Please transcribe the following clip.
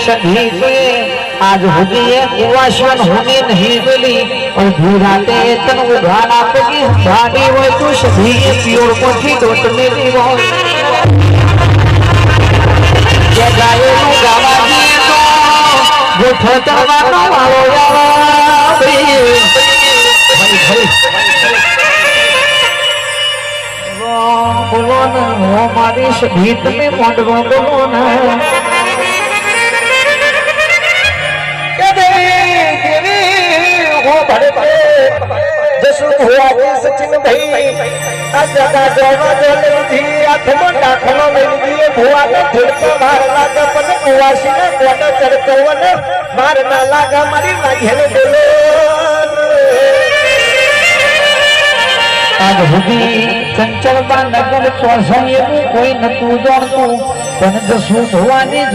सभी पे आज होती है कुआशन होने नहीं मिली और भूराते तन उधाना पगी भाड़ी वो तो सभी प्योर कोठी डोट मेरी वो ये गाये नु गावा दिए तो वो ठोचरवा नो वालो यावा भाई बोलो ना हमारी शहीद में मोटरो बोलो ना जसु हुआ जी सचिन भाई अजदा जवा जल थी आठमो डाखनो मिल दिए हुआ ने झुलको मार लागा पन कुवासी ने कोन चरकवन मार ना लागा मारी लागेल बोलो आज हुदी चंचल बा नगर चौसम ये कोई न तू जान तू पण जसु हुआ ने